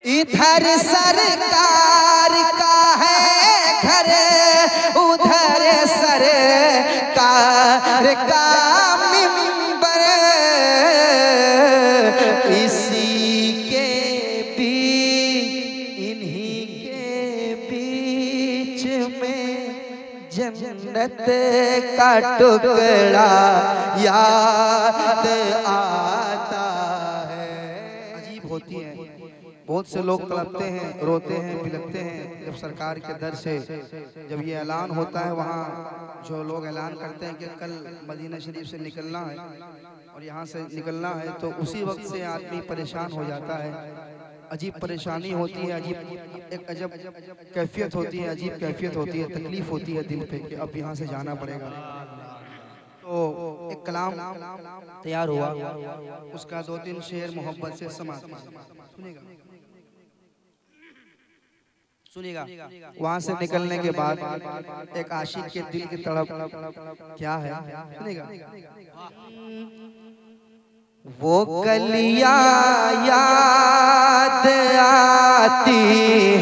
इधर सरकार का है घर, उधर सरकार का मिंबर, इसी के बीच इन्हीं के बीच में जन्नत का टुकड़ा याद आता है। अजीब होती है, बहुत से लोग तड़पते हैं, रोते हैं, बिलखते हैं जब सरकार के दर से जब ये ऐलान होता है। वहाँ जो लोग ऐलान करते हैं कि कल मदीना शरीफ से निकलना है और यहाँ से निकलना है, तो उसी वक्त से आदमी परेशान हो जाता है। अजीब परेशानी होती है, अजीब एक अजब कैफियत होती है, अजीब कैफियत होती है, तकलीफ होती है दिल पे कि अब यहाँ से जाना पड़ेगा। तो एक कलाम तैयार हुआ, उसका 2-3 शेर मोहब्बत से समाप्त सुनिएगा। वहां से निकलने के बाद एक आशिक के दिल की तड़प क्या है, सुनिएगा। वो गलियां याद आती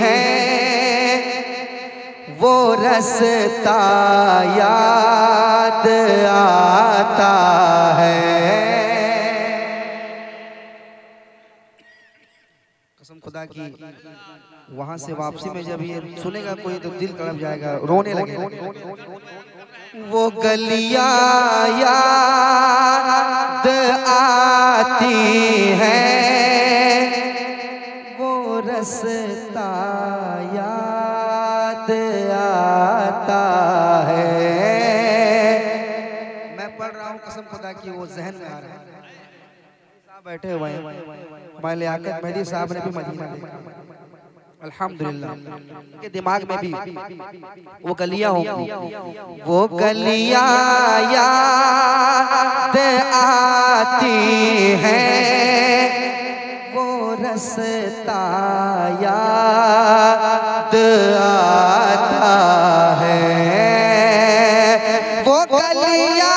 हैं, वो रास्ता याद आता है। कसम खुदा की, वहां से वापसी में जब ये सुनेगा कोई तो दिल तड़प जाएगा, रोने लगेगा। वो गलियां याद आती हैं, वो रास्ता याद आता है। मैं पढ़ रहा हूँ, कसम खुदा की वो जहन में आ रहा है। बैठे हुए हैं, हमारे लियाकत मेहदी साहब ने भी मदीना देखा, अल्हम्दुलिल्लाह, के दिमाग में भी वो गलियां होंगी। वो गलियां याद आती हैं, वो रास्ता याद आता है। वो गलियां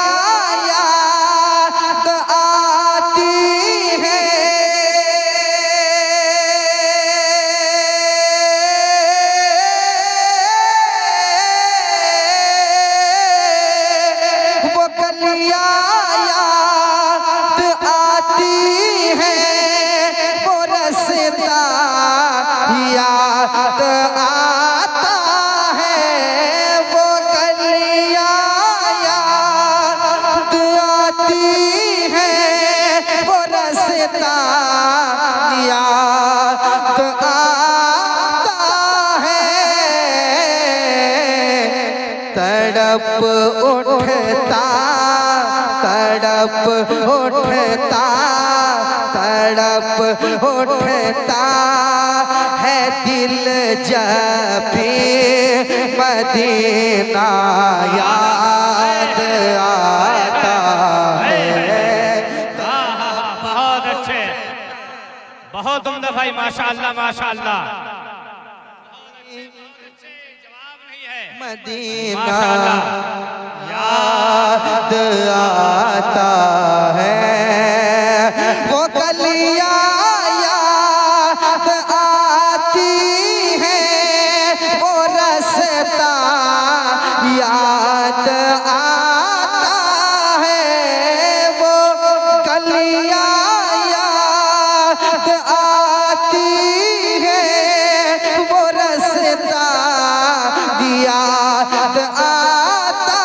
तड़प उठता, तड़प उठता, तड़प उठता है दिल जब भी मदीना याद आता है। बहुत अच्छे, बहुत उम्दा भाई, माशाअल्लाह माशाअल्लाह। मदीना याद आता है, वो गलियां याद आती हैं, वो रास्ता याद आता है। वो गलियां याद आती हैं, वो रास्ता याद आता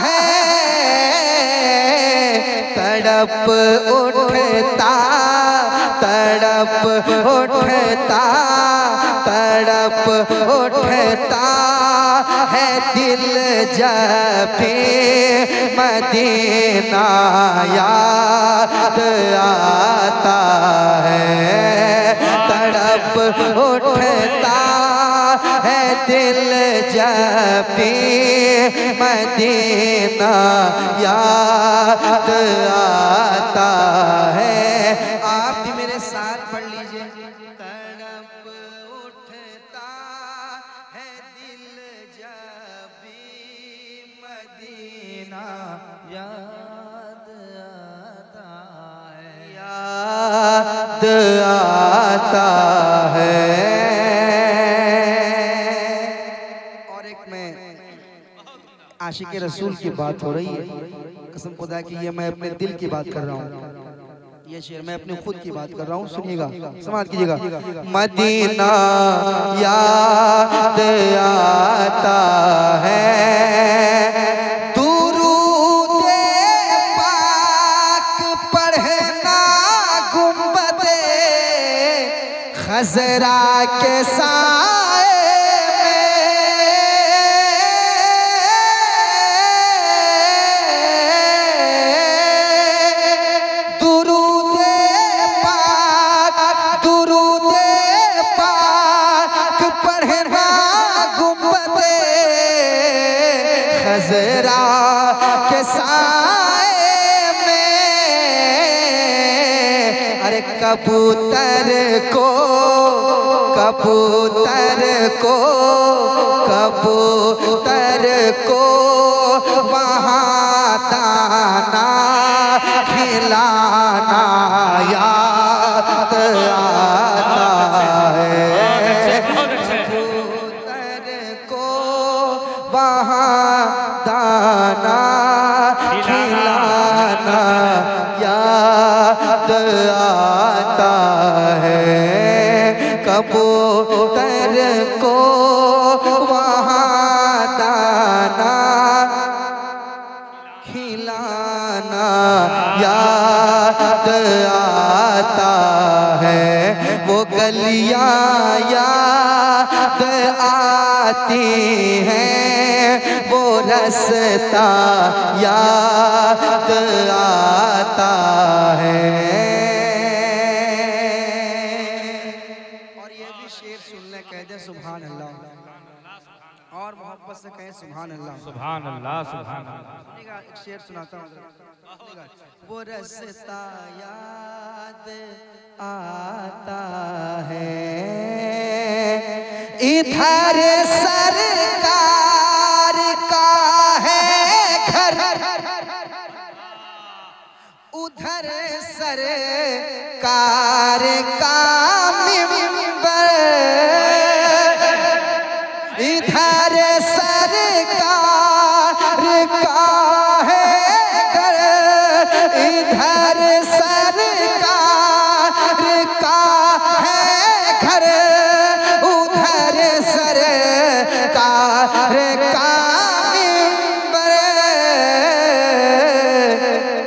है। तड़प उठता, तड़प उठता, तड़प उठता है दिल जब भी मदीना याद आता है। तड़प उठता है दिल जब भी मदीना याद आता है। आप भी मेरे साथ पढ़ लीजिए। तड़प उठता है दिल जब भी मदीना याद आता है, याद आता है। आशिक रसूल की बात हो रही है। कसम खुदा की ये मैं अपने दिल की बात कर रहा हूँ, ये शेर मैं अपने खुद की बात कर रहा हूँ। सुनिएगा, समाज कीजिएगा। मदीना याद आता है, दुरूदे पाक पढ़ना गुंबदे खजरा के साए खजरा के साए में, अरे कबूतर को वहाँ दाना खिलाना याद आता है। कबूतर को वहाँ दाना खिलाना याद आता है। कबूतर को वहाँ दाना खिलाना याद आता है। वो गलियाँ याद आती हैं, वो रास्ता याद आता है। और ये भी शेर सुनने कह दे सुभान अल्लाह, और मोहब्बत से कहें सुभान अल्लाह। सुभान अल्लाह, सुभान अल्लाह। सुनिएगा, एक शेर सुनाता हूँ। वो रास्ता याद आता है, इधर सरकार का है घर, उधर सरकार का मिंबर, इधर सरकार का है घर, इधर सरकार का है घर, उधर सरकार का मिंबर।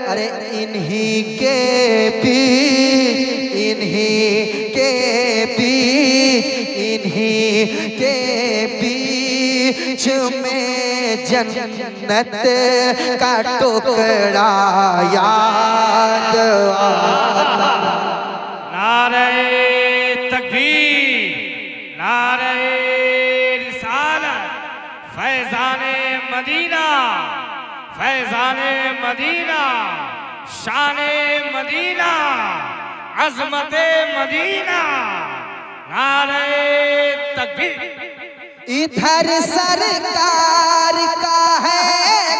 अरे इन्हीं के बीच में जन्नत का टुकड़ा याद आता। नारे तकबीर, नारे रिसालत, फैज़ाने मदीना, फैज़ाने मदीना, शाने मदीना, अज़मते मदीना, नारे तकबीर। इधर सरकार का है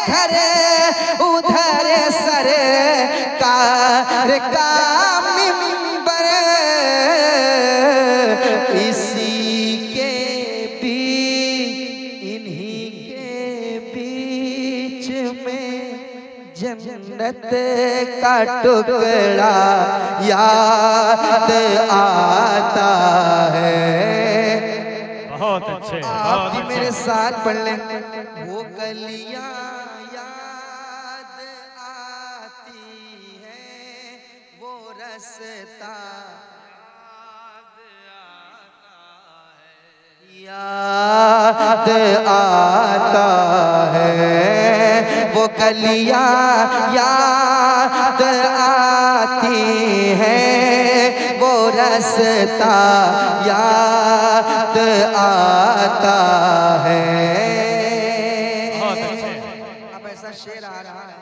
घर, उधर सरकार का मिंबर, इसी के बीच, इन्हीं के बीच में जन्नत का टुकड़ा याद आता है। बहुत अच्छे, आप भी बहुत मेरे अच्छे। साथ पढ़ लें। वो गलियां याद आती हैं, वो रास्ता याद आता है, वो गलियां याद आती हैं, वो रास्ता याद आता है। बहुत अच्छे। अब ऐसा शेर आ रहा है,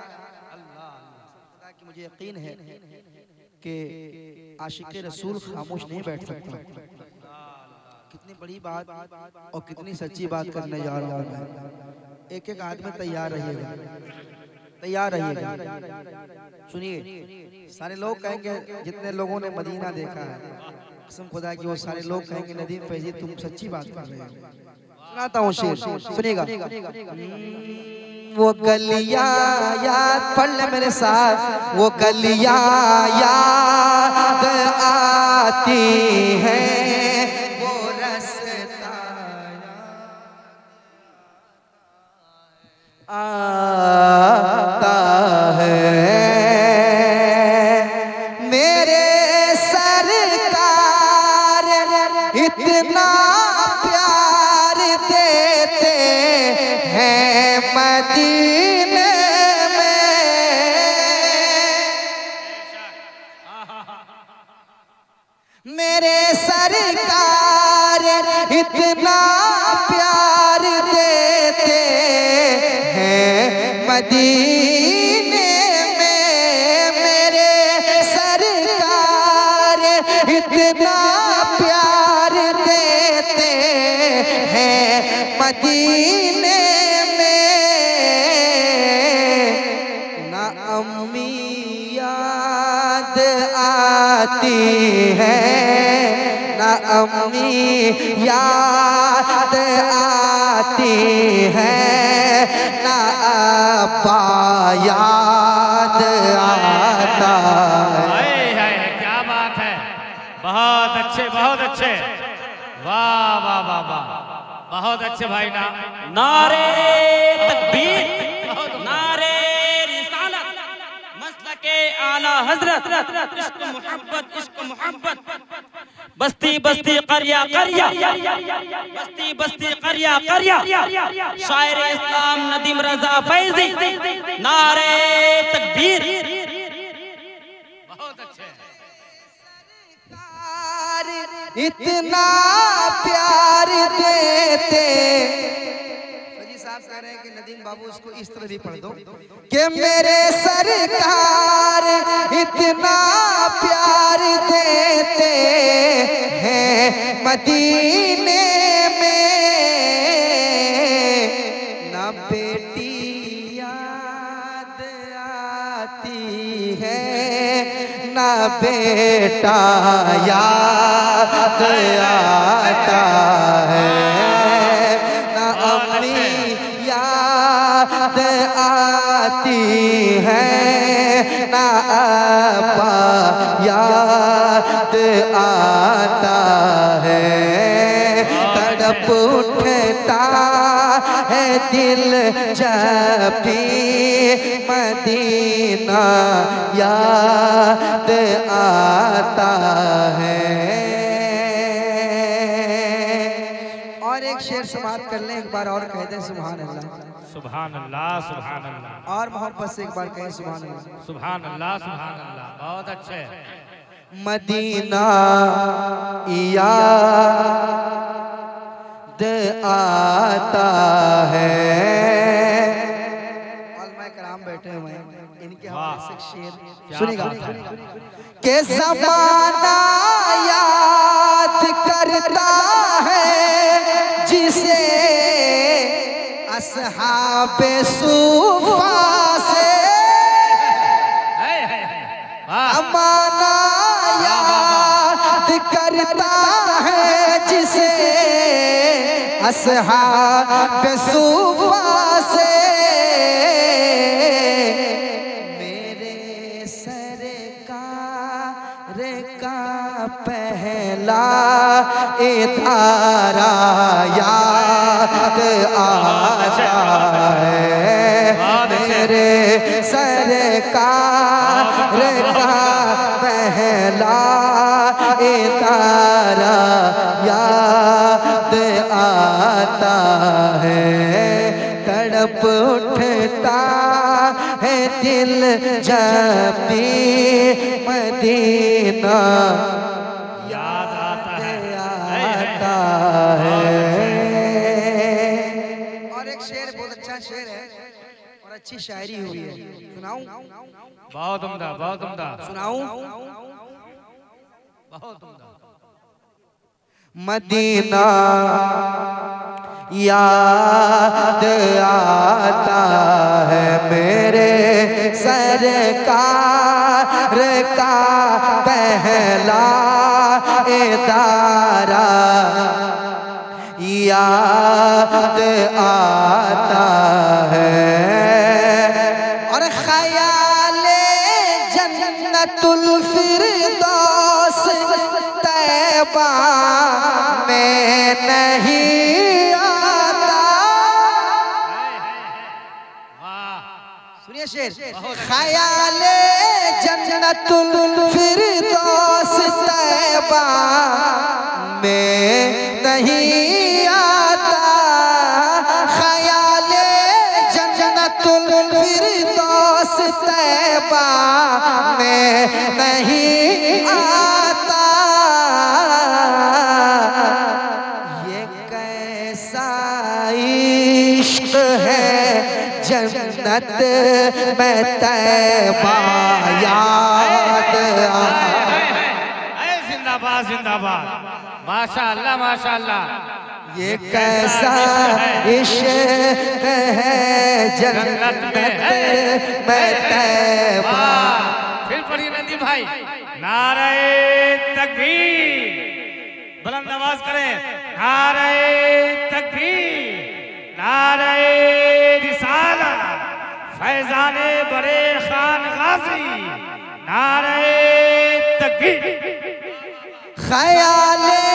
अल्लाह कि मुझे यकीन है कि आशिक रसूल खामोश नहीं बैठ सकता। कितनी बड़ी बात और कितनी सच्ची बात करने जा रहा हूँ मैं। एक एक आदमी तैयार रहिएगा, तैयार रहिएगा। सुनिए, सारे लोग कहेंगे, जितने लोगों ने मदीना देखा है, कसम खुदा की वो सारे लोग कहेंगे नदीम फैजी तुम सच्ची बात कर रहे हो। सुनाता हूँ शेर, सुनिएगा। वो गलियां याद, पढ़ ले मेरे साथ, वो गलियां याद आती हैं, वो रास्ता आता है। मेरे सरकार इतना प्यार देते हैं मदीने में, मेरे सरकार इतना प्यार देते हैं मदीने में, मेरे सरकार इतना प्यार देते हैं मदीने में। ना अम्मी याद आती है, ना अम्मी याद आती है, ना अब्बा याद आता है। हाय क्या बात है, बहुत अच्छे बहुत अच्छे, वाह वाह वाह वाह, बहुत अच्छे भाई ना। नारे तकबीर, नारे रिसालत, मसलके आला हजरत, इश्क मोहब्बत, बस्ती बस्ती करिया करिया, बस्ती बस्ती करिया करिया, शायर इस्लाम नदीम रजा फैजी, नारे तकबीर। बहुत अच्छे। इतना प्यार देते, फौजी साहब कह रहे हैं कि नदीम बाबू उसको इस तरह भी पढ़ दो कि मेरे सरकार इतना प्यार देते हैं मदीने में। ना बेटी याद आती है, ना बेटा याद आता है, ना अम्मी याद आती है, ना अब्बा याद आता है। तड़प उठता है दिल जब भी मदीना याद आता है। और एक शेर समाप्त कर लें, एक बार और कह दें सुभान अल्लाह, सुभान अल्लाह सुभान अल्लाह, और मोहब्बत से एक बार कहें सुभान अल्लाह, सुभान अल्लाह सुभान अल्लाह, बहुत अच्छे। मदीना याद आता है। उलमा कराम बैठे हुए हैं, इनके हवाले से शेर सुनिएगा कि ज़माना याद करता है जिसे असहाबे सूफा से, ज़माना याद करता है जिसे असहाबे सूफा से। मेरे सरकार का पहला इतारा याद आता है, मेरे सरकार का पहला इतारा याद आता है। तड़प उठता है दिल जब भी मदीना याद आता है। और एक शेर बहुत अच्छा शेर है और अच्छी शायरी हुई है, सुनाऊं? बहुत उम्दा बहुत उम्दा, सुनाऊं? बहुत उम्दा। मदीना याद आता है, मेरे सरकार का पहला इतारा याद आता है। फिरदौस तैबा में नहीं आता। सुनिए शेर, ख्याले जन्नतुल फिरदौस तैबा में नहीं आता। ख्याले जन्नतुल फिरदौस तैबा में नहीं आता। ये कैसा इश्क है जन्नत में तैबा याद आए। जिंदाबाद जिंदाबाद, माशाअल्लाह माशाअल्लाह। ये कैसा इश्क है जन्नत में तैबा। फिर पढ़िए नंदी भाई, नारे तकबीर, बुलंद आवाज करें, नारे तकबीर, नारे रिसालत, फैजाने बड़े खान गाजी, नारे तकबीर। ख्याले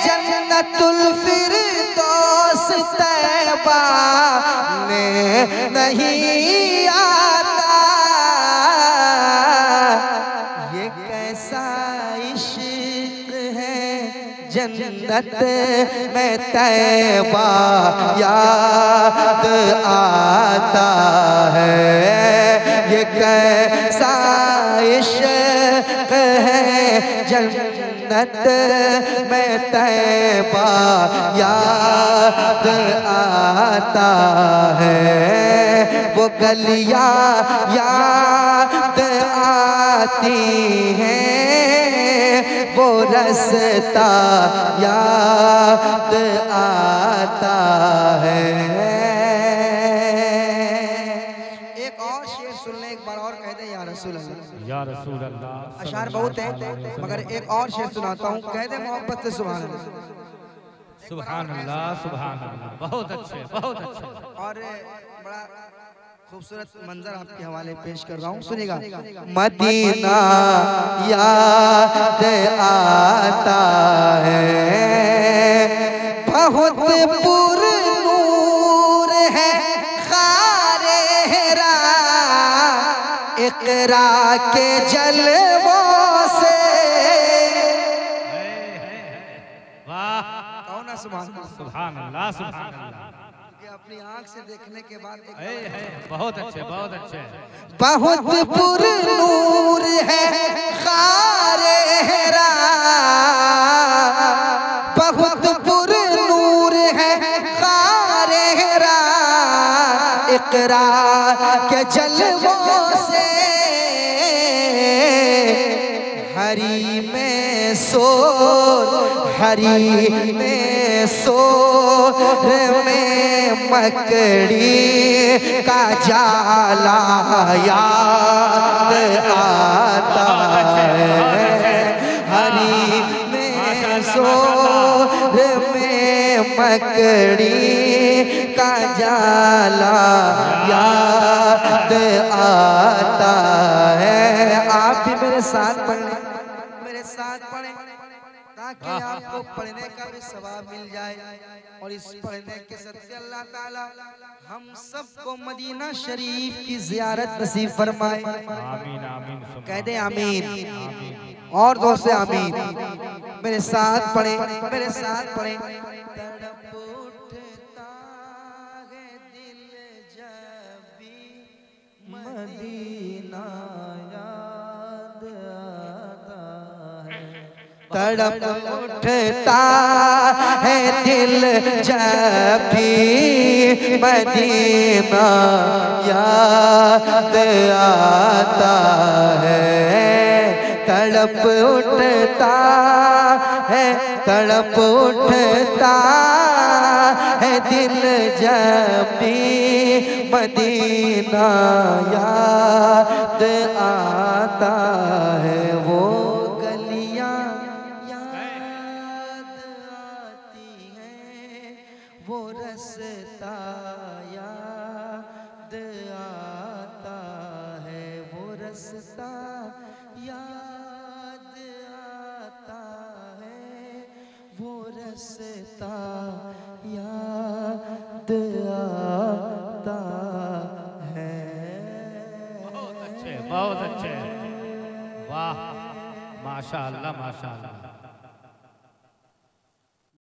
जन्नतुल फिरदौस तैबा में नहीं आता। ये कैसा इश्क है जन्नत में तैबा याद आता है। ये कैसा इश्क है जन्नत में तैबा याद आता है। वो गलियां याद आती हैं, वो रास्ता याद आता है। एक और शेर सुन ले, एक बार और कह दे या रसूल अल्लाह। या रसूल अल्लाह। अशार बहुत है मगर एक और शेर सुनाता हूँ, कह दे मोहब्बत से सुभान अल्लाह। सुभान अल्लाह सुभान अल्लाह, बहुत अच्छे बहुत अच्छे। और बड़ा खूबसूरत मंजर आपके हवाले पेश कर रहा हूँ, सुनिएगा। मदीना याद आता है, बहुत पुरनूर है खारे हेरा, इकरा के जलवों से। वाह, कौन है सुभान अल्लाह? सुभान अल्लाह सुभान अल्लाह। अपनी आंख से देखने के बाद बहुत अच्छे बहुत अच्छे। बहुत पुरनूर है खारे हेरा, बहुत पुरनूर है खारे हेरा, इकरा के जलवों से। हरी में सोर, हरी में सोर में मकड़ी का जाला याद आता है। हरी में सोर में मकड़ी का जाला याद आता है। आप भी मेरे साथ पढ़ें, मेरे साथ पढ़ें ताकि आपको पढ़ने का भी सवाब मिल जाए। और इस पढ़ने के सदक़े अल्लाह ताला हम सबको मदीना शरीफ की ज़ियारत नसीब फरमाए। आमीन आमीन। कह दे आमीन, और दोस्त से आमीन। मेरे साथ पढ़े, मेरे साथ पढ़े। तड़प उठता है दिल जब भी मदीना याद आता है। तड़प उठता है दिल जब भी मदीना याद आता है। तड़प उठता है, तड़प उठता है दिल जब भी मदीना याद आता है। वो गलियां याद आती हैं, वो रास्ता याद आता है, वो रास्ता याद रसता याद आता है। बहुत अच्छे, बहुत अच्छे। वाह, माशाअल्लाह, माशाअल्लाह।